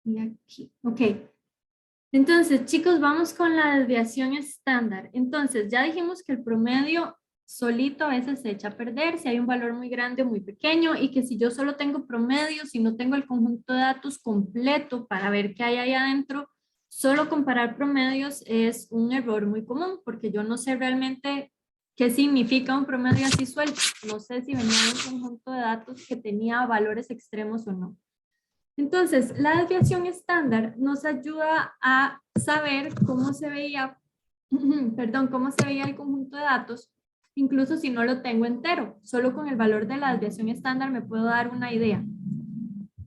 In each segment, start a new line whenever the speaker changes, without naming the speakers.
Y aquí, ok. Entonces, chicos, vamos con la desviación estándar. Entonces, ya dijimos que el promedio solito a veces se echa a perder si hay un valor muy grande o muy pequeño y que si yo solo tengo promedio, si no tengo el conjunto de datos completo para ver qué hay ahí adentro, solo comparar promedios es un error muy común porque yo no sé realmente qué significa un promedio así suelto. No sé si venía de un conjunto de datos que tenía valores extremos o no. Entonces, la desviación estándar nos ayuda a saber cómo se veía, perdón, cómo se veía el conjunto de datos, incluso si no lo tengo entero. Solo con el valor de la desviación estándar me puedo dar una idea.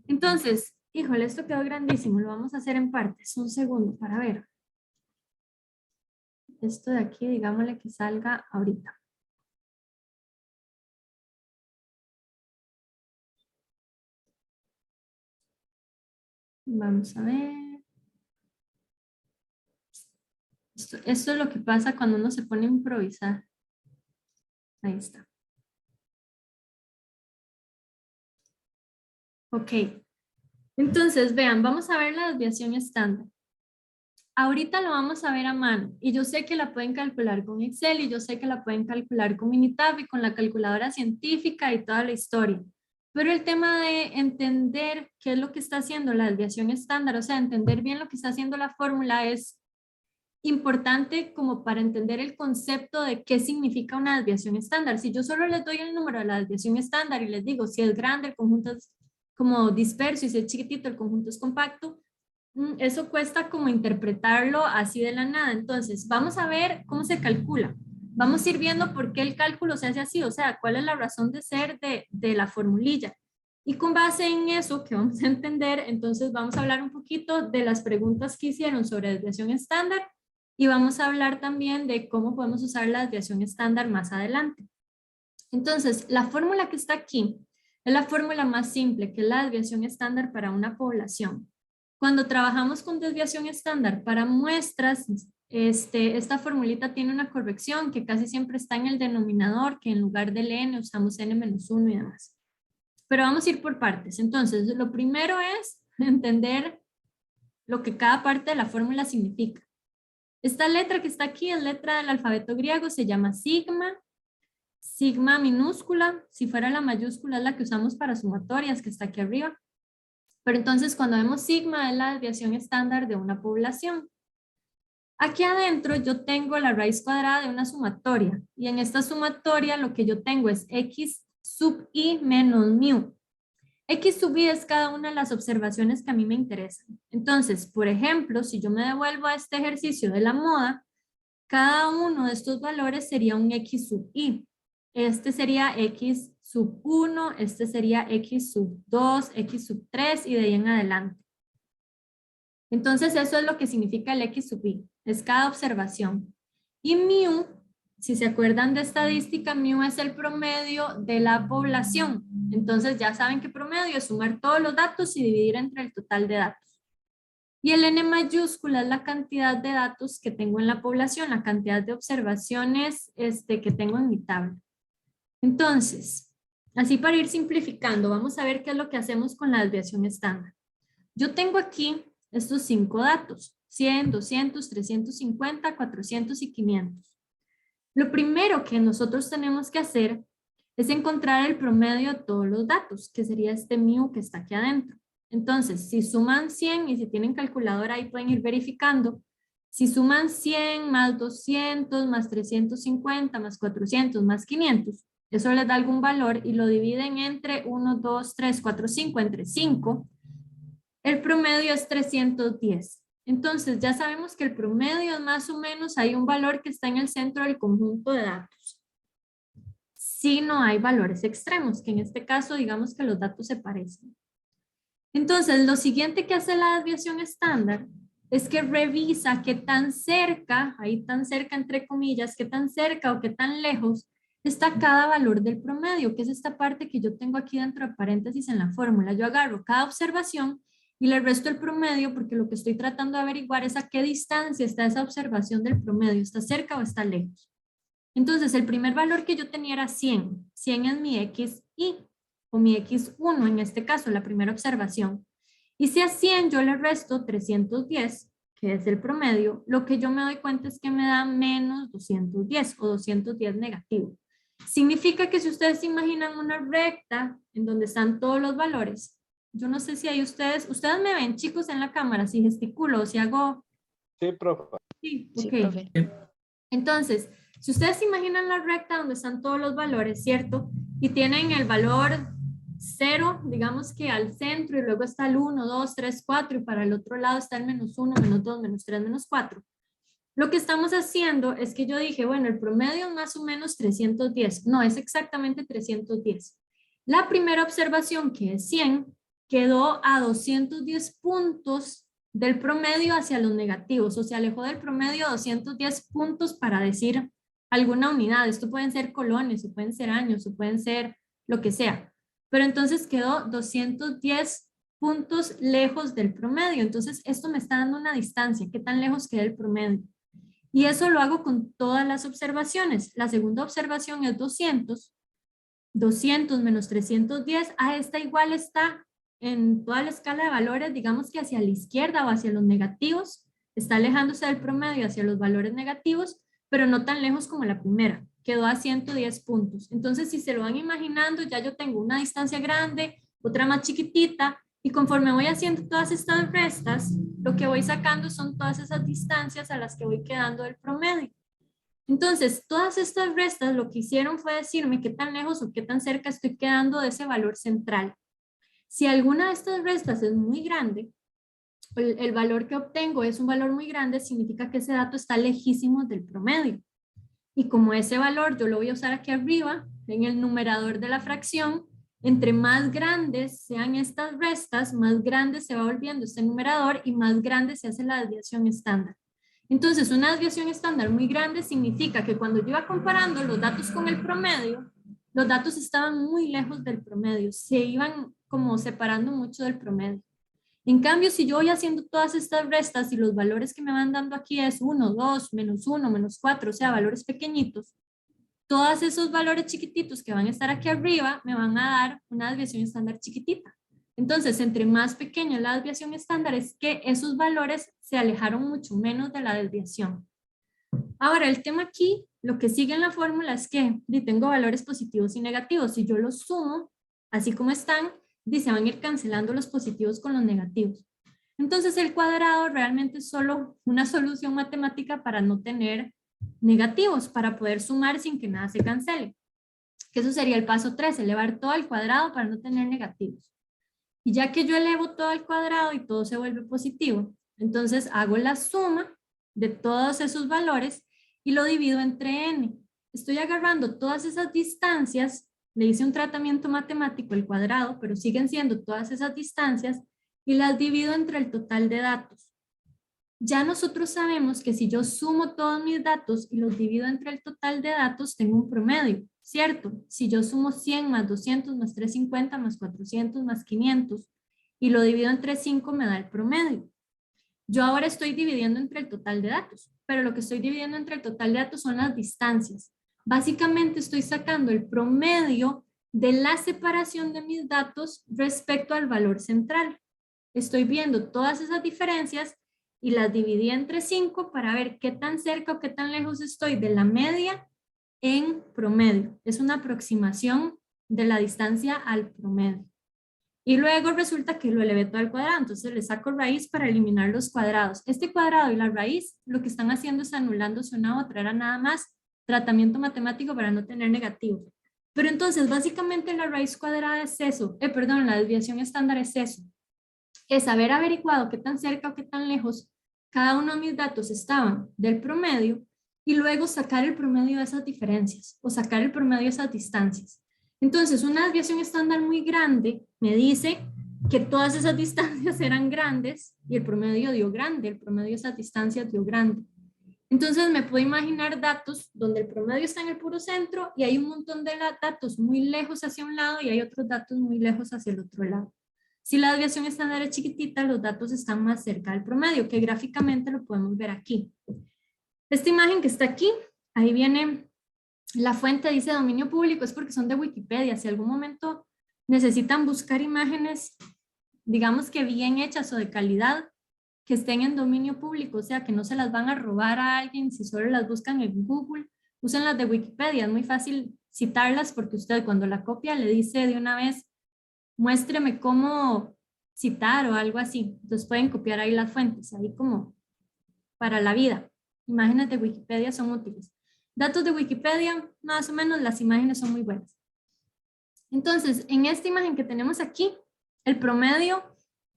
Entonces, híjole, esto quedó grandísimo. Lo vamos a hacer en partes. Un segundo para ver. Esto de aquí, digámosle que salga ahorita. Vamos a ver. Esto es lo que pasa cuando uno se pone a improvisar. Ahí está. Ok. Entonces, vean, vamos a ver la desviación estándar. Ahorita lo vamos a ver a mano y yo sé que la pueden calcular con Excel y yo sé que la pueden calcular con Minitab y con la calculadora científica y toda la historia. Pero el tema de entender qué es lo que está haciendo la desviación estándar, o sea, entender bien lo que está haciendo la fórmula es importante como para entender el concepto de qué significa una desviación estándar. Si yo solo les doy el número de la desviación estándar y les digo si es grande, el conjunto es como disperso y si es chiquitito, el conjunto es compacto, eso cuesta como interpretarlo así de la nada. Entonces, vamos a ver cómo se calcula. Vamos a ir viendo por qué el cálculo se hace así, o sea, cuál es la razón de ser de la formulilla. Y con base en eso que vamos a entender, entonces vamos a hablar un poquito de las preguntas que hicieron sobre desviación estándar y vamos a hablar también de cómo podemos usar la desviación estándar más adelante. Entonces, la fórmula que está aquí es la fórmula más simple, que es la desviación estándar para una población. Cuando trabajamos con desviación estándar para muestras, esta formulita tiene una corrección que casi siempre está en el denominador, que en lugar del n usamos n-1 y demás. Pero vamos a ir por partes. Entonces, lo primero es entender lo que cada parte de la fórmula significa. Esta letra que está aquí es letra del alfabeto griego, se llama sigma. Sigma minúscula, si fuera la mayúscula es la que usamos para sumatorias, que está aquí arriba. Pero entonces cuando vemos sigma es la desviación estándar de una población. Aquí adentro yo tengo la raíz cuadrada de una sumatoria y en esta sumatoria lo que yo tengo es x sub i menos mu. X sub i es cada una de las observaciones que a mí me interesan. Entonces, por ejemplo, si yo me devuelvo a este ejercicio de la moda, cada uno de estos valores sería un x sub i. Este sería x sub 1, este sería x sub 2, x sub 3 y de ahí en adelante. Entonces eso es lo que significa el x sub i, es cada observación. Y mu, si se acuerdan de estadística, mu es el promedio de la población. Entonces ya saben que promedio es sumar todos los datos y dividir entre el total de datos. Y el n mayúscula es la cantidad de datos que tengo en la población, la cantidad de observaciones que tengo en mi tabla. Entonces, así para ir simplificando, vamos a ver qué es lo que hacemos con la desviación estándar. Yo tengo aquí estos 5 datos, 100, 200, 350, 400 y 500. Lo primero que nosotros tenemos que hacer es encontrar el promedio de todos los datos, que sería este mu que está aquí adentro. Entonces, si suman 100 y si tienen calculadora ahí pueden ir verificando, si suman 100 más 200 más 350 más 400 más 500, eso les da algún valor y lo dividen entre 1, 2, 3, 4, 5, entre 5, el promedio es 310. Entonces ya sabemos que el promedio es más o menos, hay un valor que está en el centro del conjunto de datos. Si no hay valores extremos, que en este caso digamos que los datos se parecen. Entonces lo siguiente que hace la desviación estándar es que revisa qué tan cerca, ahí tan cerca entre comillas, qué tan cerca o qué tan lejos está cada valor del promedio, que es esta parte que yo tengo aquí dentro de paréntesis en la fórmula. Yo agarro cada observación y le resto el promedio porque lo que estoy tratando de averiguar es a qué distancia está esa observación del promedio, ¿está cerca o está lejos? Entonces, el primer valor que yo tenía era 100. 100 es mi XI o mi X1 en este caso, la primera observación. Y si a 100 yo le resto 310, que es el promedio, lo que yo me doy cuenta es que me da menos 210 o 210 negativo. Significa que si ustedes se imaginan una recta en donde están todos los valores, yo no sé si hay ustedes me ven chicos en la cámara, si gesticulo o si hago...
Sí, profe.
Sí,
Sí,
ok.
profe.
Entonces, si ustedes se imaginan la recta donde están todos los valores, ¿cierto? Y tienen el valor 0, digamos que al centro, y luego está el 1, 2, 3, 4, y para el otro lado está el menos 1, menos 2, menos 3, menos 4. Lo que estamos haciendo es que yo dije, bueno, el promedio es más o menos 310. No, es exactamente 310. La primera observación, que es 100, quedó a 210 puntos del promedio hacia los negativos, o se alejó del promedio 210 puntos para decir alguna unidad. Esto pueden ser colones, o pueden ser años, o pueden ser lo que sea. Pero entonces quedó 210 puntos lejos del promedio. Entonces esto me está dando una distancia. ¿Qué tan lejos queda el promedio? Y eso lo hago con todas las observaciones. La segunda observación es 200. 200 menos 310, a esta igual está en toda la escala de valores, digamos que hacia la izquierda o hacia los negativos, está alejándose del promedio hacia los valores negativos, pero no tan lejos como la primera, quedó a 110 puntos. Entonces, si se lo van imaginando, ya yo tengo una distancia grande, otra más chiquitita, y conforme voy haciendo todas estas restas, lo que voy sacando son todas esas distancias a las que voy quedando del promedio. Entonces, todas estas restas lo que hicieron fue decirme qué tan lejos o qué tan cerca estoy quedando de ese valor central. Si alguna de estas restas es muy grande, el valor que obtengo es un valor muy grande, significa que ese dato está lejísimo del promedio. Y como ese valor yo lo voy a usar aquí arriba, en el numerador de la fracción, entre más grandes sean estas restas, más grande se va volviendo este numerador y más grande se hace la desviación estándar. Entonces, una desviación estándar muy grande significa que cuando yo iba comparando los datos con el promedio, los datos estaban muy lejos del promedio, se iban como separando mucho del promedio. En cambio, si yo voy haciendo todas estas restas y los valores que me van dando aquí es 1, 2, menos 1, menos 4, o sea, valores pequeñitos, todos esos valores chiquititos que van a estar aquí arriba me van a dar una desviación estándar chiquitita. Entonces, entre más pequeña la desviación estándar es que esos valores se alejaron mucho menos de la desviación. Ahora, el tema aquí, lo que sigue en la fórmula es que tengo valores positivos y negativos. Si yo los sumo, así como están, se van a ir cancelando los positivos con los negativos. Entonces, el cuadrado realmente es solo una solución matemática para no tener negativos, para poder sumar sin que nada se cancele. Que eso sería el paso 3, elevar todo al cuadrado para no tener negativos. Y ya que yo elevo todo al cuadrado y todo se vuelve positivo, entonces hago la suma de todos esos valores y lo divido entre n. Estoy agarrando todas esas distancias, le hice un tratamiento matemático al cuadrado, pero siguen siendo todas esas distancias y las divido entre el total de datos. Ya nosotros sabemos que si yo sumo todos mis datos y los divido entre el total de datos, tengo un promedio, ¿cierto? Si yo sumo 100 más 200 más 350 más 400 más 500 y lo divido entre 5 me da el promedio. Yo ahora estoy dividiendo entre el total de datos, pero lo que estoy dividiendo entre el total de datos son las distancias. Básicamente estoy sacando el promedio de la separación de mis datos respecto al valor central. Estoy viendo todas esas diferencias y las dividí entre 5 para ver qué tan cerca o qué tan lejos estoy de la media en promedio. Es una aproximación de la distancia al promedio. Y luego resulta que lo elevé todo al cuadrado, entonces le saco raíz para eliminar los cuadrados. Este cuadrado y la raíz lo que están haciendo es anulándose una a otra, era nada más tratamiento matemático para no tener negativos. Pero entonces básicamente la raíz cuadrada es eso, la desviación estándar es eso. Es haber averiguado qué tan cerca o qué tan lejos cada uno de mis datos estaban del promedio y luego sacar el promedio de esas diferencias o sacar el promedio de esas distancias. Entonces, una desviación estándar muy grande me dice que todas esas distancias eran grandes y el promedio dio grande, el promedio de esas distancias dio grande. Entonces me puedo imaginar datos donde el promedio está en el puro centro y hay un montón de datos muy lejos hacia un lado y hay otros datos muy lejos hacia el otro lado. Si la desviación estándar es chiquitita, los datos están más cerca del promedio, que gráficamente lo podemos ver aquí. Esta imagen que está aquí, ahí viene la fuente, dice dominio público, es porque son de Wikipedia. Si algún momento necesitan buscar imágenes digamos que bien hechas o de calidad, que estén en dominio público, o sea, que no se las van a robar a alguien si solo las buscan en Google. Usen las de Wikipedia, es muy fácil citarlas porque usted cuando la copia le dice de una vez, muéstreme cómo citar o algo así. Entonces pueden copiar ahí las fuentes, ahí como para la vida. Imágenes de Wikipedia son útiles. Datos de Wikipedia, más o menos las imágenes son muy buenas. Entonces, en esta imagen que tenemos aquí, el promedio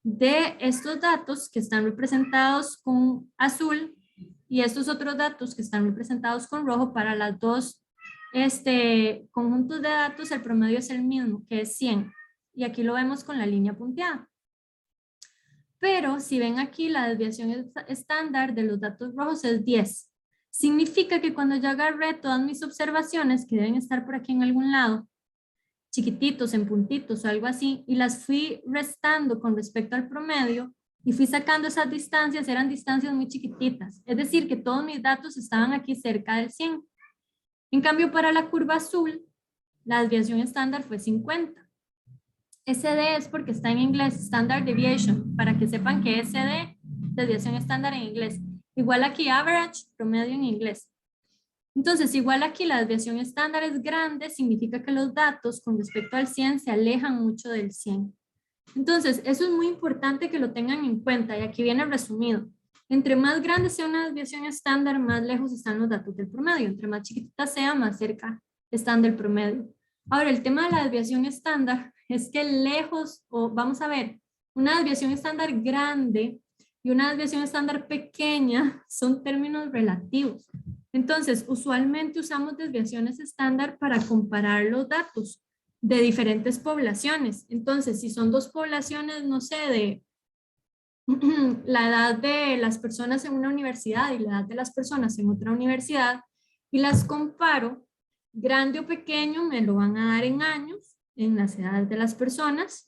de estos datos que están representados con azul y estos otros datos que están representados con rojo, para las dos conjuntos de datos, el promedio es el mismo, que es 100. Y aquí lo vemos con la línea punteada. Pero si ven aquí, la desviación estándar de los datos rojos es 10. Significa que cuando yo agarré todas mis observaciones, que deben estar por aquí en algún lado, chiquititos, en puntitos o algo así, y las fui restando con respecto al promedio, y fui sacando esas distancias, eran distancias muy chiquititas. Es decir, que todos mis datos estaban aquí cerca del 100. En cambio, para la curva azul, la desviación estándar fue 50. SD es porque está en inglés, Standard Deviation, para que sepan que SD, desviación estándar en inglés. Igual aquí average, promedio en inglés. Entonces, igual aquí la desviación estándar es grande, significa que los datos con respecto al 100 se alejan mucho del 100. Entonces, eso es muy importante que lo tengan en cuenta, y aquí viene resumido. Entre más grande sea una desviación estándar, más lejos están los datos del promedio. Entre más chiquitita sea, más cerca están del promedio. Ahora, el tema de la desviación estándar es que lejos, o vamos a ver, una desviación estándar grande y una desviación estándar pequeña son términos relativos. Entonces, usualmente usamos desviaciones estándar para comparar los datos de diferentes poblaciones. Entonces, si son dos poblaciones, no sé, de la edad de las personas en una universidad y la edad de las personas en otra universidad, y las comparo, grande o pequeño, me lo van a dar en años, en las edades de las personas,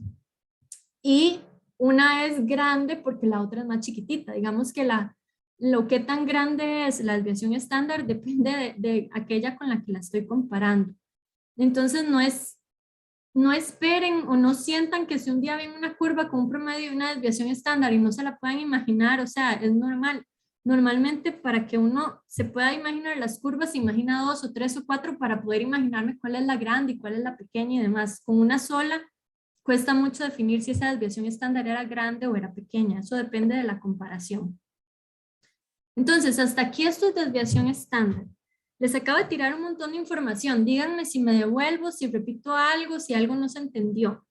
y una es grande porque la otra es más chiquitita. Digamos que lo que tan grande es la desviación estándar depende de aquella con la que la estoy comparando. Entonces no esperen o no sientan que si un día ven una curva con un promedio y una desviación estándar y no se la puedan imaginar, o sea, es normal. Normalmente para que uno se pueda imaginar las curvas, se imagina 2 o 3 o 4 para poder imaginarme cuál es la grande y cuál es la pequeña y demás. Con una sola cuesta mucho definir si esa desviación estándar era grande o era pequeña. Eso depende de la comparación. Entonces, hasta aquí esto es desviación estándar. Les acabo de tirar un montón de información. Díganme si me devuelvo, si repito algo, si algo no se entendió.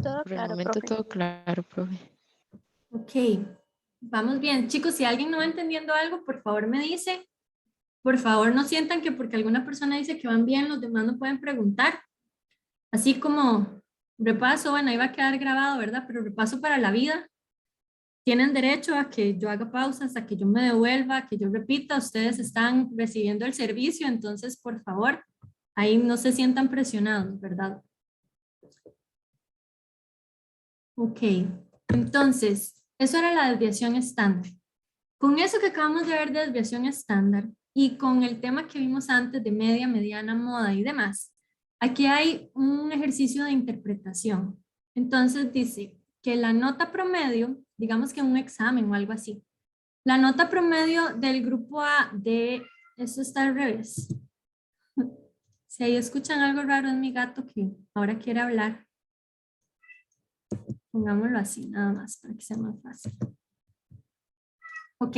Todo
Por el
claro,
momento
profe.
todo claro, profe.
Ok, vamos bien. Chicos, si alguien no va entendiendo algo, por favor me dice. Por favor no sientan que porque alguna persona dice que van bien, los demás no pueden preguntar. Así como repaso, bueno, ahí va a quedar grabado, ¿verdad? Pero repaso para la vida. Tienen derecho a que yo haga pausas, a que yo me devuelva, a que yo repita. Ustedes están recibiendo el servicio, entonces, por favor, ahí no se sientan presionados, ¿verdad? Ok, entonces, eso era la desviación estándar. Con eso que acabamos de ver de desviación estándar y con el tema que vimos antes de media, mediana, moda y demás, aquí hay un ejercicio de interpretación. Entonces dice que la nota promedio, digamos que un examen o algo así, la nota promedio del grupo A de, eso está al revés. Si ahí escuchan algo raro es mi gato que ahora quiere hablar. Pongámoslo así, nada más, para que sea más fácil. Ok,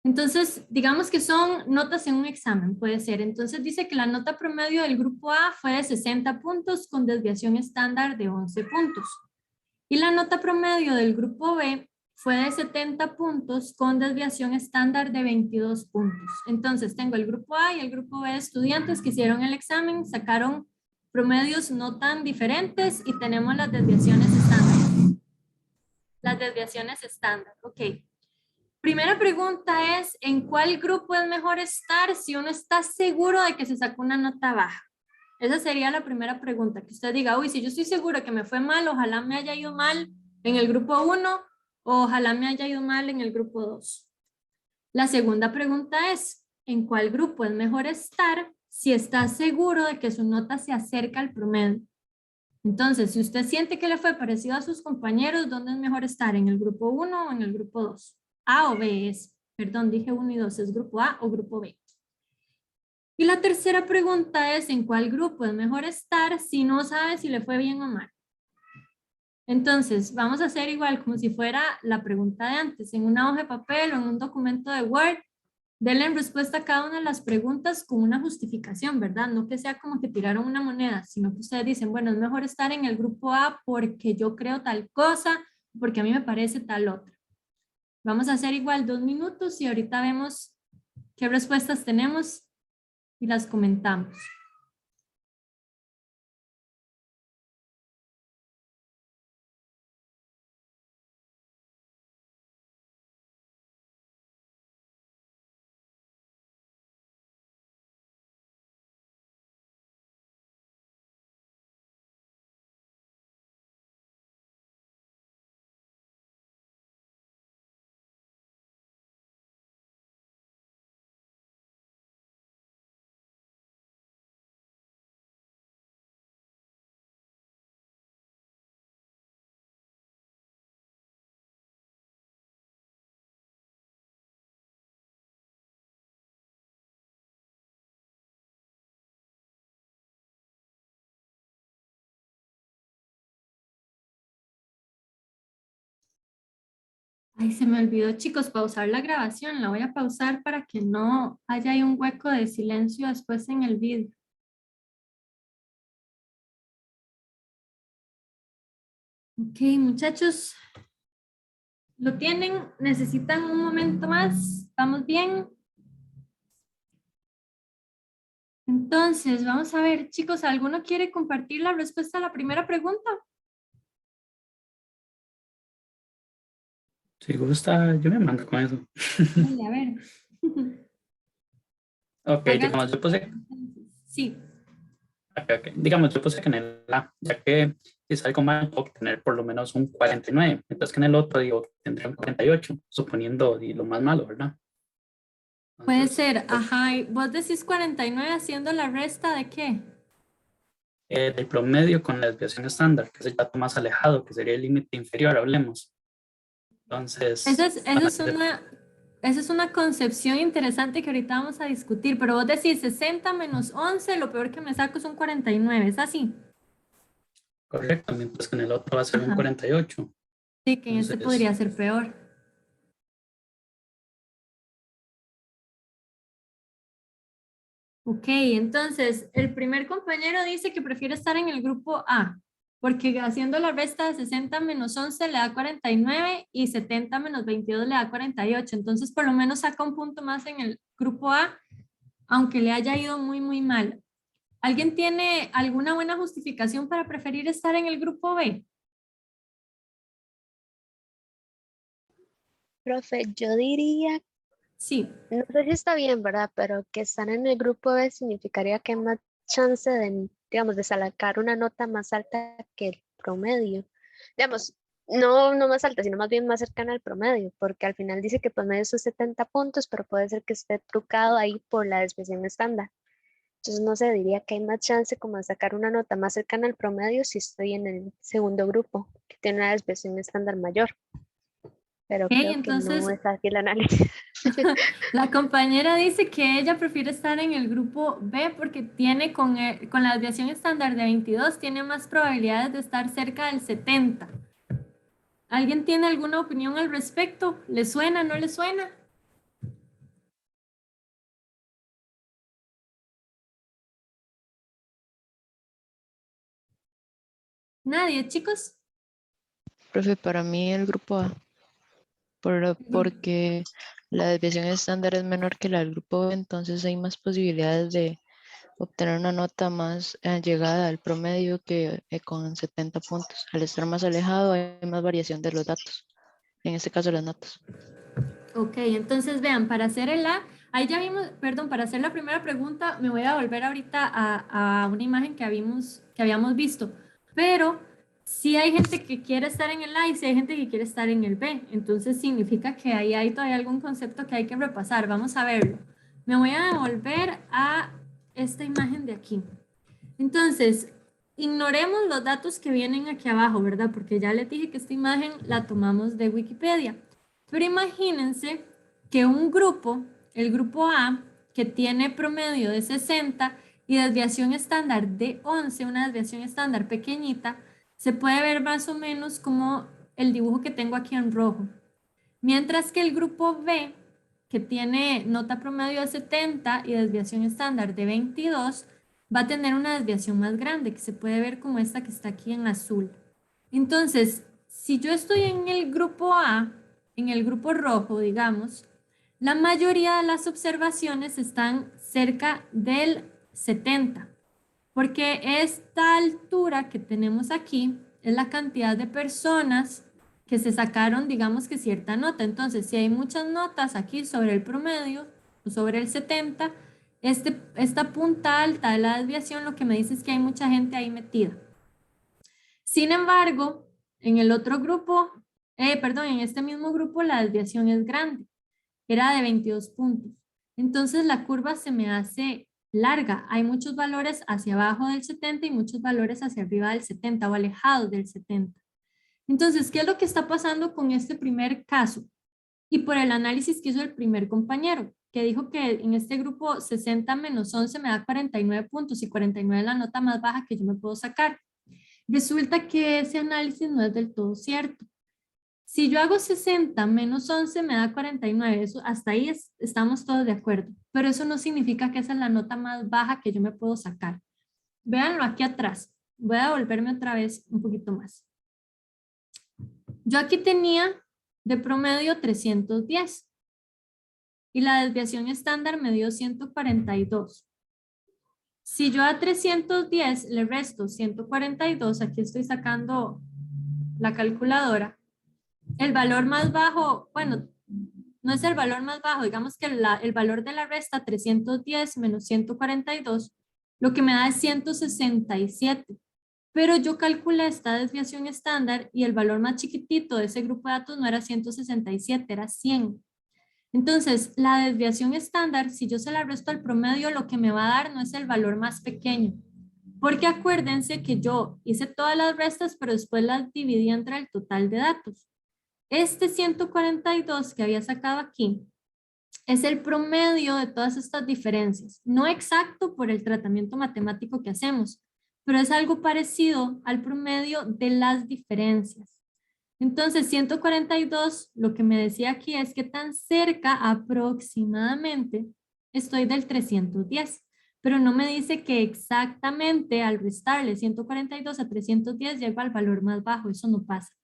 entonces digamos que son notas en un examen, puede ser. Entonces dice que la nota promedio del grupo A fue de 60 puntos con desviación estándar de 11 puntos. Y la nota promedio del grupo B fue de 70 puntos con desviación estándar de 22 puntos. Entonces tengo el grupo A y el grupo B de estudiantes que hicieron el examen, sacaron promedios no tan diferentes y tenemos las desviaciones estándar. Las desviaciones estándar, ok. Primera pregunta es, ¿en cuál grupo es mejor estar si uno está seguro de que se sacó una nota baja? Esa sería la primera pregunta, que usted diga, uy, si yo estoy seguro que me fue mal, ojalá me haya ido mal en el grupo 1 o ojalá me haya ido mal en el grupo 2. La segunda pregunta es, ¿en cuál grupo es mejor estar si está seguro de que su nota se acerca al promedio. Entonces, si usted siente que le fue parecido a sus compañeros, ¿dónde es mejor estar? ¿En el grupo 1 o en el grupo 2? A o B es, perdón, dije 1 y 2, ¿es grupo A o grupo B? Y la tercera pregunta es, ¿en cuál grupo es mejor estar si no sabe si le fue bien o mal? Entonces, vamos a hacer igual como si fuera la pregunta de antes, en una hoja de papel o en un documento de Word, denle en respuesta a cada una de las preguntas con una justificación, ¿verdad? No que sea como que tiraron una moneda, sino que ustedes dicen, bueno, es mejor estar en el grupo A porque yo creo tal cosa, porque a mí me parece tal otra. Vamos a hacer igual 2 minutos y ahorita vemos qué respuestas tenemos y las comentamos. Ay, se me olvidó, chicos, pausar la grabación. La voy a pausar para que no haya ahí un hueco de silencio después en el vídeo. Ok, muchachos, ¿lo tienen? ¿Necesitan un momento más? ¿Estamos bien? Entonces, vamos a ver, chicos, ¿alguno quiere compartir la respuesta a la primera pregunta?
Si gusta, yo me mando con eso.
Dale, a ver.
Ok,
Hagan
digamos, yo puse,
sí.
digamos, yo puse que en el A, ya que si salgo mal, puedo obtener por lo menos un 49, mientras que en el otro, digo, tendría un 48, suponiendo lo más malo, ¿verdad?
Puede
Entonces,
ser, ajá, y vos decís 49 haciendo la resta de qué?
del promedio con la desviación estándar, que es el dato más alejado, que sería el límite inferior, hablemos.
Esa
Entonces,
es, esa es una, esa es una concepción interesante que ahorita vamos a discutir, pero vos decís 60 menos 11, lo peor que me saco es un 49, ¿es así?
correcto, mientras que en el otro va a ser un
Ajá.
48.
Sí, que en este
Entonces,
podría ser peor. Ok, entonces el primer compañero dice que prefiere estar en el grupo A, porque haciendo la resta de 60 menos 11 le da 49 y 70 menos 22 le da 48. Entonces por lo menos saca un punto más en el grupo A, aunque le haya ido muy, muy mal. ¿Alguien tiene alguna buena justificación para preferir estar en el grupo B?
Profe, yo diría,
Sí,
no sé si está bien, ¿verdad? Pero que estar en el grupo B significaría que hay más chance de, digamos, de sacar una nota más alta que el promedio. Digamos, no más alta, sino más bien más cercana al promedio, porque al final dice que promedio son 70 puntos, pero puede ser que esté trucado ahí por la desviación estándar. Entonces, no sé, diría que hay más chance como de sacar una nota más cercana al promedio si estoy en el segundo grupo, que tiene una desviación estándar mayor, pero
ok,
creo que no
entonces
es así el análisis.
la compañera dice que ella prefiere estar en el grupo B porque tiene con la desviación estándar de 22, tiene más probabilidades de estar cerca del 70. ¿Alguien tiene alguna opinión al respecto? ¿Le suena, no le suena? Nadie, chicos.
Profe, para mí el grupo A, porque la desviación estándar es menor que la del grupo B, entonces hay más posibilidades de obtener una nota más llegada al promedio que con 70 puntos. Al estar más alejado hay más variación de los datos, en este caso las notas.
Ok, entonces vean, para hacer el A, ahí ya vimos, perdón, para hacer la primera pregunta, me voy a volver ahorita a una imagen que habíamos visto, pero si hay gente que quiere estar en el A y si hay gente que quiere estar en el B, entonces significa que ahí hay todavía algún concepto que hay que repasar, vamos a verlo. Me voy a devolver a esta imagen de aquí. Entonces, ignoremos los datos que vienen aquí abajo, ¿verdad? Porque ya les dije que esta imagen la tomamos de Wikipedia. Pero imagínense que un grupo, el grupo A, que tiene promedio de 60 y desviación estándar de 11, una desviación estándar pequeñita, se puede ver más o menos como el dibujo que tengo aquí en rojo. Mientras que el grupo B, que tiene nota promedio de 70 y desviación estándar de 22, va a tener una desviación más grande, que se puede ver como esta que está aquí en azul. Entonces, si yo estoy en el grupo A, en el grupo rojo, digamos, la mayoría de las observaciones están cerca del 70, porque esta altura que tenemos aquí es la cantidad de personas que se sacaron, digamos que cierta nota. Entonces, si hay muchas notas aquí sobre el promedio o sobre el 70, esta punta alta de la desviación lo que me dice es que hay mucha gente ahí metida. Sin embargo, en el otro grupo, en este mismo grupo la desviación es grande, era de 22 puntos. Entonces la curva se me hace larga, hay muchos valores hacia abajo del 70 y muchos valores hacia arriba del 70 o alejados del 70. Entonces, ¿qué es lo que está pasando con este primer caso? Y por el análisis que hizo el primer compañero, que dijo que en este grupo 60 menos 11 me da 49 puntos y 49 es la nota más baja que yo me puedo sacar. Resulta que ese análisis no es del todo cierto. Si yo hago 60 menos 11 me da 49, eso, hasta ahí estamos todos de acuerdo, pero eso no significa que esa es la nota más baja que yo me puedo sacar. Véanlo aquí atrás, voy a volverme otra vez un poquito más. Yo aquí tenía de promedio 310 y la desviación estándar me dio 142. Si yo a 310 le resto 142, aquí estoy sacando la calculadora, el valor más bajo, bueno, no es el valor más bajo, digamos que el valor de la resta 310 menos 142, lo que me da es 167. Pero yo calculé esta desviación estándar y el valor más chiquitito de ese grupo de datos no era 167, era 100. Entonces, la desviación estándar, si yo se la resto al promedio, lo que me va a dar no es el valor más pequeño. Porque acuérdense que yo hice todas las restas, pero después las dividí entre el total de datos. Este 142 que había sacado aquí es el promedio de todas estas diferencias. No exacto por el tratamiento matemático que hacemos, pero es algo parecido al promedio de las diferencias. Entonces, 142, lo que me decía aquí es que tan cerca aproximadamente estoy del 310, pero no me dice que exactamente al restarle 142 a 310 llego al valor más bajo, eso no pasa.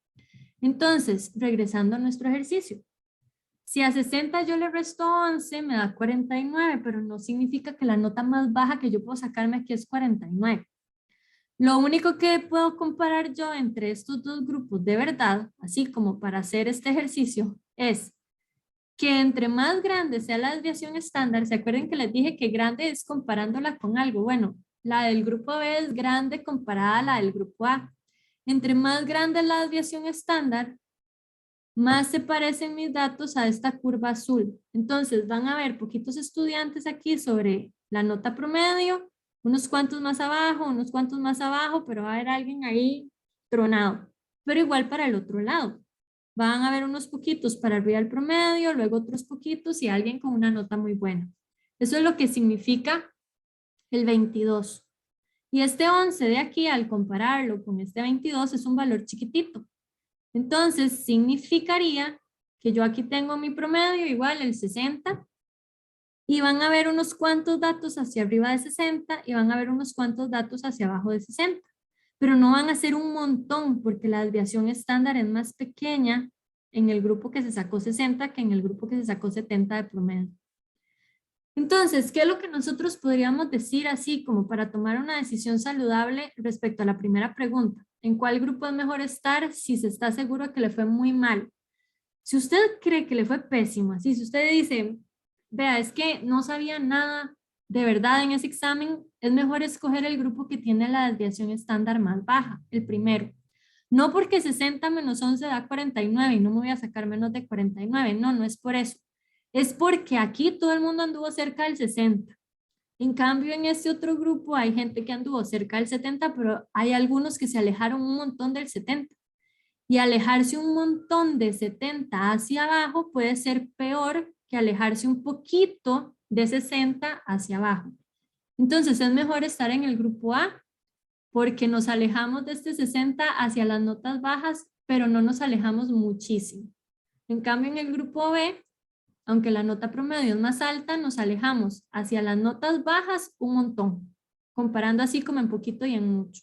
Entonces, regresando a nuestro ejercicio, si a 60 yo le resto 11, me da 49, pero no significa que la nota más baja que yo puedo sacarme aquí es 49. Lo único que puedo comparar yo entre estos dos grupos de verdad, así como para hacer este ejercicio, es que entre más grande sea la desviación estándar, ¿se acuerdan que les dije que grande es comparándola con algo? Bueno, la del grupo B es grande comparada a la del grupo A. Entre más grande es la desviación estándar, más se parecen mis datos a esta curva azul. Entonces van a ver poquitos estudiantes aquí sobre la nota promedio, unos cuantos más abajo, unos cuantos más abajo, pero va a haber alguien ahí tronado. Pero igual para el otro lado. Van a haber unos poquitos para arriba del promedio, luego otros poquitos y alguien con una nota muy buena. Eso es lo que significa el 22. Y este 11 de aquí, al compararlo con este 22, es un valor chiquitito. Entonces, significaría que yo aquí tengo mi promedio igual el 60 y van a haber unos cuantos datos hacia arriba de 60 y van a haber unos cuantos datos hacia abajo de 60. Pero no van a ser un montón porque la desviación estándar es más pequeña en el grupo que se sacó 60 que en el grupo que se sacó 70 de promedio. Entonces, ¿qué es lo que nosotros podríamos decir así como para tomar una decisión saludable respecto a la primera pregunta? ¿En cuál grupo es mejor estar si se está seguro que le fue muy mal? Si usted cree que le fue pésimo, así, si usted dice, vea, es que no sabía nada de verdad en ese examen, es mejor escoger el grupo que tiene la desviación estándar más baja, el primero. No porque 60 menos 11 da 49 y no me voy a sacar menos de 49, no, no es por eso. Es porque aquí todo el mundo anduvo cerca del 60. En cambio, en este otro grupo hay gente que anduvo cerca del 70, pero hay algunos que se alejaron un montón del 70. Y alejarse un montón de 70 hacia abajo puede ser peor que alejarse un poquito de 60 hacia abajo. Entonces es mejor estar en el grupo A porque nos alejamos de este 60 hacia las notas bajas, pero no nos alejamos muchísimo. En cambio, en el grupo B, aunque la nota promedio es más alta, nos alejamos hacia las notas bajas un montón, comparando así como en poquito y en mucho.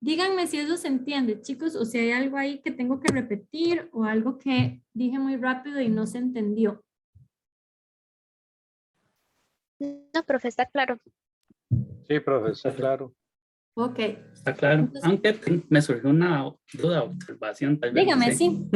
Díganme si eso se entiende, chicos, o si hay algo ahí que tengo que repetir o algo que dije muy rápido y no se entendió.
No, profe, está claro.
Sí, profesor, claro.
Ok,
Está claro.
Entonces-
Aunque me surgió una duda, observación, tal vez. no
dígame,
sé.
sí.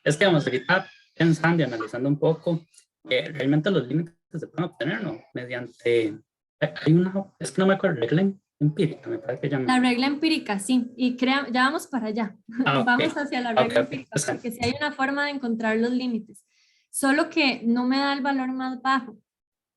Es que vamos ahorita pensando y analizando un poco, realmente los límites se pueden obtener, ¿no? Mediante, hay una, es que no me acuerdo, regla empírica, me parece que llama.
La regla empírica, sí, y ya vamos para allá.
Ah, ok.
Vamos hacia la regla
Ok.
empírica, porque sí hay una forma de encontrar los límites. Solo que no me da el valor más bajo,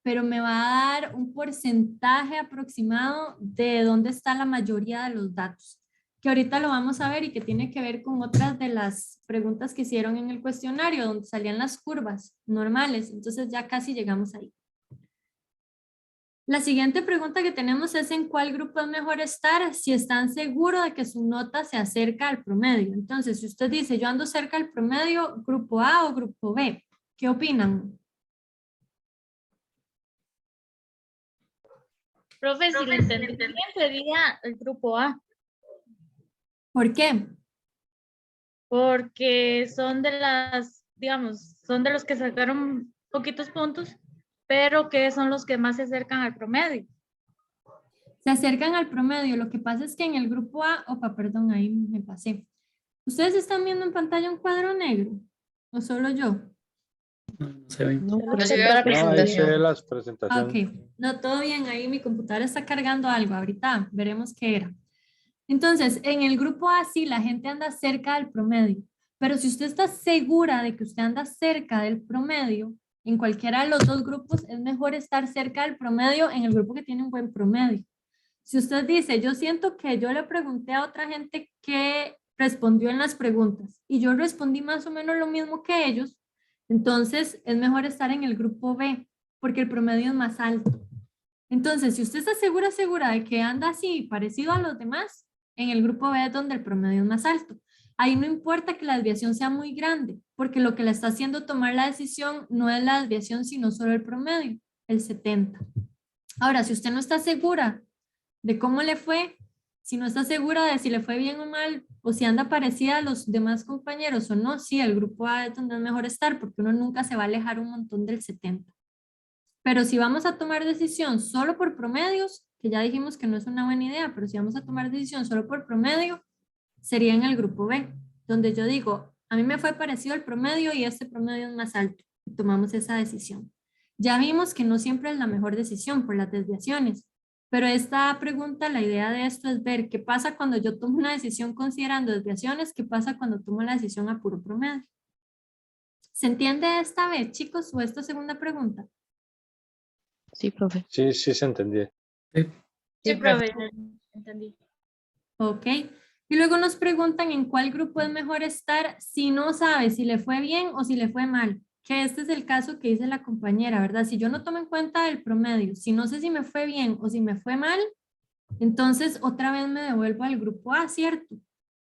pero me va a dar un porcentaje aproximado de dónde está la mayoría de los datos, que ahorita lo vamos a ver y que tiene que ver con otras de las preguntas que hicieron en el cuestionario, donde salían las curvas normales. Entonces ya casi llegamos ahí. La siguiente pregunta que tenemos es en cuál grupo es mejor estar si están seguros de que su nota se acerca al promedio. Entonces, si usted dice, yo ando cerca al promedio, grupo A o grupo B, ¿qué opinan?
Profe, si le entendí bien, sería el grupo A,
¿Por qué?
porque son de las, digamos, son de los que sacaron poquitos puntos, pero que son los que más se acercan al promedio.
Se acercan al promedio. Lo que pasa es que en el grupo A, opa, perdón, ahí me pasé. ¿Ustedes están viendo en pantalla un cuadro negro? ¿O solo yo?
No se ve.
No,
No
no
se
se ve la
ve.
No, ahí se ve
presentación.
las
Ah,
presentaciones.
ok. No, todo bien. Ahí mi computadora está cargando algo. Ahorita veremos qué era. Entonces, en el grupo A sí, la gente anda cerca del promedio. Pero si usted está segura de que usted anda cerca del promedio, en cualquiera de los dos grupos, es mejor estar cerca del promedio en el grupo que tiene un buen promedio. Si usted dice, yo siento que yo le pregunté a otra gente que respondió en las preguntas y yo respondí más o menos lo mismo que ellos, entonces es mejor estar en el grupo B porque el promedio es más alto. Entonces, si usted está segura de que anda así, parecido a los demás, en el grupo B es donde el promedio es más alto. Ahí no importa que la desviación sea muy grande, porque lo que le está haciendo tomar la decisión no es la desviación, sino solo el promedio, el 70. Ahora, si usted no está segura de cómo le fue, si no está segura de si le fue bien o mal, o si anda parecida a los demás compañeros o no, sí, el grupo A es donde es mejor estar, porque uno nunca se va a alejar un montón del 70. Pero si vamos a tomar decisión solo por promedios, que ya dijimos que no es una buena idea, pero si vamos a tomar decisión solo por promedio, sería en el grupo B, donde yo digo, a mí me fue parecido el promedio y este promedio es más alto. Y tomamos esa decisión. Ya vimos que no siempre es la mejor decisión por las desviaciones, pero esta pregunta, la idea de esto es ver qué pasa cuando yo tomo una decisión considerando desviaciones, qué pasa cuando tomo la decisión a puro promedio. ¿Se entiende esta vez, chicos, o esta segunda pregunta?
Sí, profe.
Sí, sí se entendía.
Sí, profe, entendí.
Ok. Y luego nos preguntan en cuál grupo es mejor estar si no sabe si le fue bien o si le fue mal. Que este es el caso que dice la compañera, ¿verdad? Si yo no tomo en cuenta el promedio, si no sé si me fue bien o si me fue mal, entonces otra vez me devuelvo al grupo A, ¿cierto?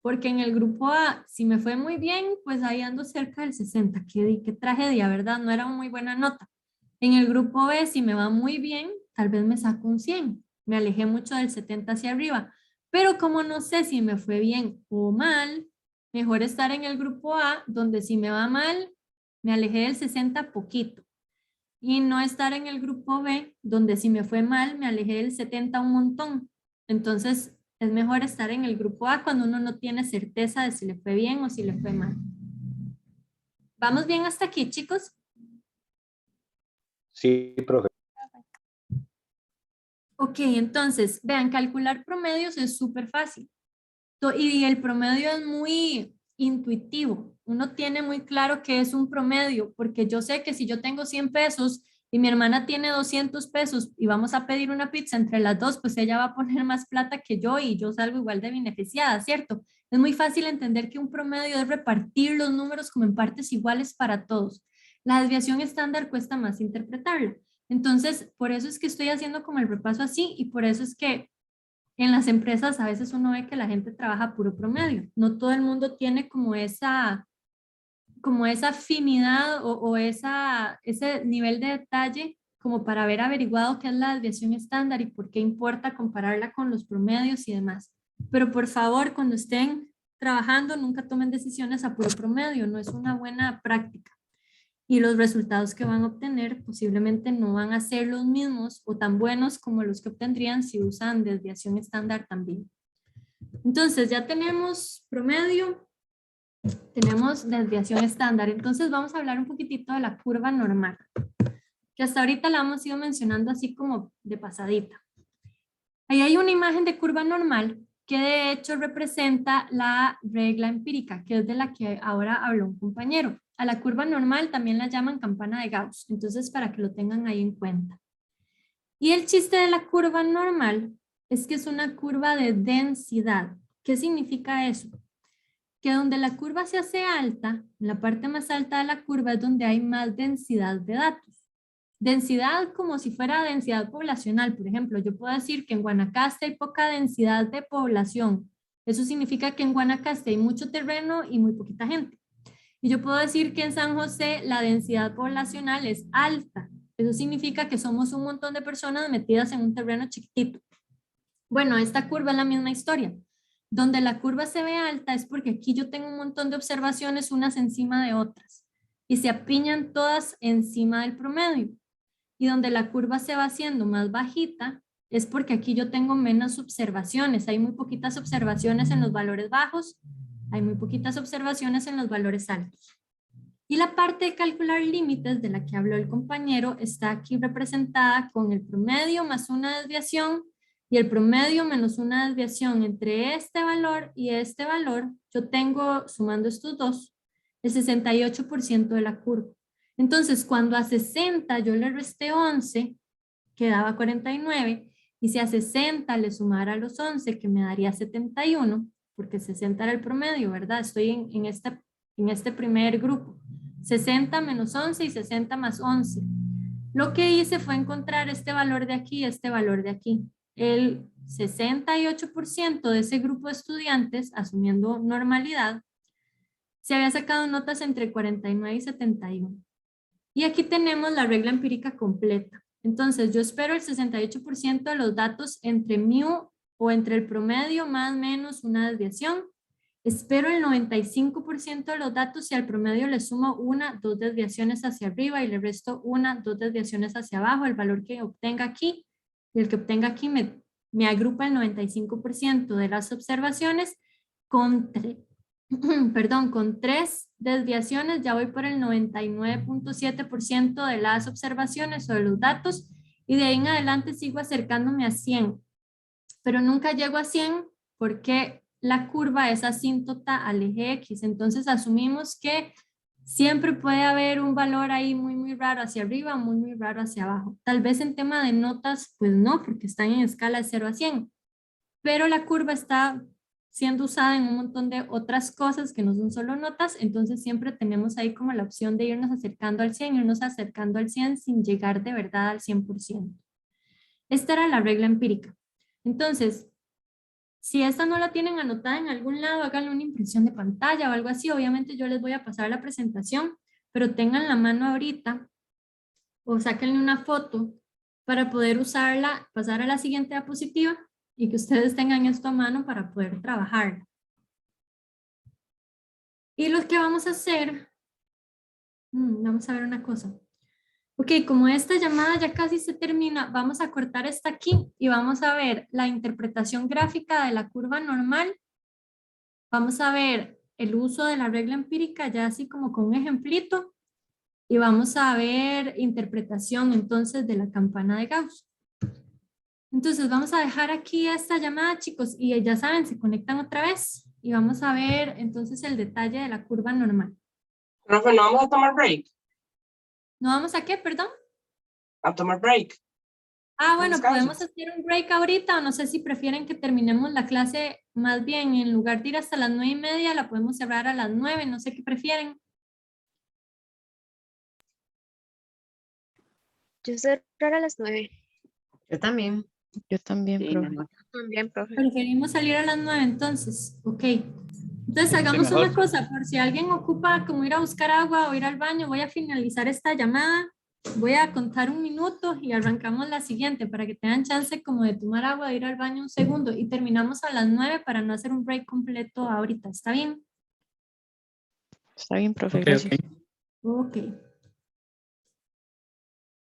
Porque en el grupo A, si me fue muy bien, pues ahí ando cerca del 60. Qué tragedia, ¿verdad? No era una muy buena nota. En el grupo B, si me va muy bien, tal vez me saco un 100. Me alejé mucho del 70 hacia arriba. Pero como no sé si me fue bien o mal, mejor estar en el grupo A, donde si me va mal, me alejé del 60 poquito. Y no estar en el grupo B, donde si me fue mal, me alejé del 70 un montón. Entonces, es mejor estar en el grupo A cuando uno no tiene certeza de si le fue bien o si le fue mal. ¿Vamos bien hasta aquí, chicos?
Sí, profe.
Ok, entonces, vean, calcular promedios es súper fácil. Y el promedio es muy intuitivo. Uno tiene muy claro qué es un promedio, porque yo sé que si yo tengo 100 pesos y mi hermana tiene 200 pesos y vamos a pedir una pizza entre las dos, pues ella va a poner más plata que yo y yo salgo igual de beneficiada, ¿cierto? Es muy fácil entender que un promedio es repartir los números como en partes iguales para todos. La desviación estándar cuesta más interpretarla. Entonces, por eso es que estoy haciendo como el repaso así y por eso es que en las empresas a veces uno ve que la gente trabaja puro promedio. No todo el mundo tiene como esa afinidad o ese nivel de detalle como para haber averiguado qué es la desviación estándar y por qué importa compararla con los promedios y demás. Pero por favor, cuando estén trabajando, nunca tomen decisiones a puro promedio, no es una buena práctica. Y los resultados que van a obtener posiblemente no van a ser los mismos o tan buenos como los que obtendrían si usan desviación estándar también. Entonces ya tenemos promedio, tenemos desviación estándar. Entonces vamos a hablar un poquitito de la curva normal, que hasta ahorita la hemos ido mencionando así como de pasadita. Ahí hay una imagen de curva normal que de hecho representa la regla empírica, que es de la que ahora habló un compañero. A la curva normal también la llaman campana de Gauss, entonces para que lo tengan ahí en cuenta. Y el chiste de la curva normal es que es una curva de densidad. ¿Qué significa eso? Que donde la curva se hace alta, en la parte más alta de la curva es donde hay más densidad de datos. Densidad como si fuera densidad poblacional, por ejemplo, yo puedo decir que en Guanacaste hay poca densidad de población. Eso significa que en Guanacaste hay mucho terreno y muy poquita gente. Y yo puedo decir que en San José la densidad poblacional es alta. Eso significa que somos un montón de personas metidas en un terreno chiquitito. Bueno, esta curva es la misma historia. Donde la curva se ve alta es porque aquí yo tengo un montón de observaciones unas encima de otras y se apiñan todas encima del promedio. Y donde la curva se va haciendo más bajita es porque aquí yo tengo menos observaciones. Hay muy poquitas observaciones en los valores bajos, hay muy poquitas observaciones en los valores altos. Y la parte de calcular límites de la que habló el compañero está aquí representada con el promedio más una desviación y el promedio menos una desviación entre este valor y este valor. Yo tengo, sumando estos dos, el 68% de la curva. Entonces, cuando a 60 yo le resté 11, quedaba 49, y si a 60 le sumara los 11, que me daría 71, porque 60 era el promedio, ¿verdad? Estoy en este primer grupo. 60 menos 11 y 60 más 11. Lo que hice fue encontrar este valor de aquí y este valor de aquí. El 68% de ese grupo de estudiantes, asumiendo normalidad, se había sacado notas entre 49 y 71. Y aquí tenemos la regla empírica completa. Entonces, yo espero el 68% de los datos entre mu o entre el promedio más o menos una desviación. Espero el 95% de los datos si al promedio le sumo una, dos desviaciones hacia arriba y le resto una, dos desviaciones hacia abajo. El valor que obtenga aquí y el que obtenga aquí me agrupa el 95% de las observaciones con con 3 desviaciones ya voy por el 99.7% de las observaciones o de los datos y de ahí en adelante sigo acercándome a 100, pero nunca llego a 100 porque la curva es asíntota al eje X, entonces asumimos que siempre puede haber un valor ahí muy raro hacia arriba, muy raro hacia abajo. Tal vez en tema de notas, pues no, porque están en escala de 0 a 100, pero la curva está siendo usada en un montón de otras cosas que no son solo notas, entonces siempre tenemos ahí como la opción de irnos acercando al 100, irnos acercando al 100 sin llegar de verdad al 100%. Esta era la regla empírica. Entonces, si esta no la tienen anotada en algún lado, háganle una impresión de pantalla o algo así. Obviamente yo les voy a pasar la presentación, pero tengan la mano ahorita o sáquenle una foto para poder usarla, pasar a la siguiente diapositiva y que ustedes tengan esto a mano para poder trabajar. Y lo que vamos a hacer, vamos a ver una cosa. Ok, como esta llamada ya casi se termina, vamos a cortar esta aquí y vamos a ver la interpretación gráfica de la curva normal. Vamos a ver el uso de la regla empírica ya así como con un ejemplito y vamos a ver interpretación entonces de la campana de Gauss. Entonces vamos a dejar aquí esta llamada, chicos, y ya saben, se conectan otra vez y vamos a ver entonces el detalle de la curva normal.
Profe, ¿no vamos a tomar break?
¿No vamos a qué, perdón?
a tomar break.
Ah, bueno,
descanso.
podemos hacer un break ahorita o no sé si prefieren que terminemos la clase más bien en lugar de ir hasta las 9:30, la podemos cerrar a las 9, no sé qué prefieren.
Yo cerrar a las 9.
Yo también.
Yo también,
Sí,
profe.
mejor.
También, profe.
Preferimos salir a las 9 entonces, ok. Entonces hagamos
mejor.
una cosa, por si alguien ocupa como ir a buscar agua o ir al baño, voy a finalizar esta llamada, voy a contar 1 minuto y arrancamos la siguiente para que tengan chance como de tomar agua, de ir al baño 1 segundo y terminamos a las 9 para no hacer un break completo ahorita, ¿está bien?
Está bien, profe,
Ok,
gracias.
ok.
Ok.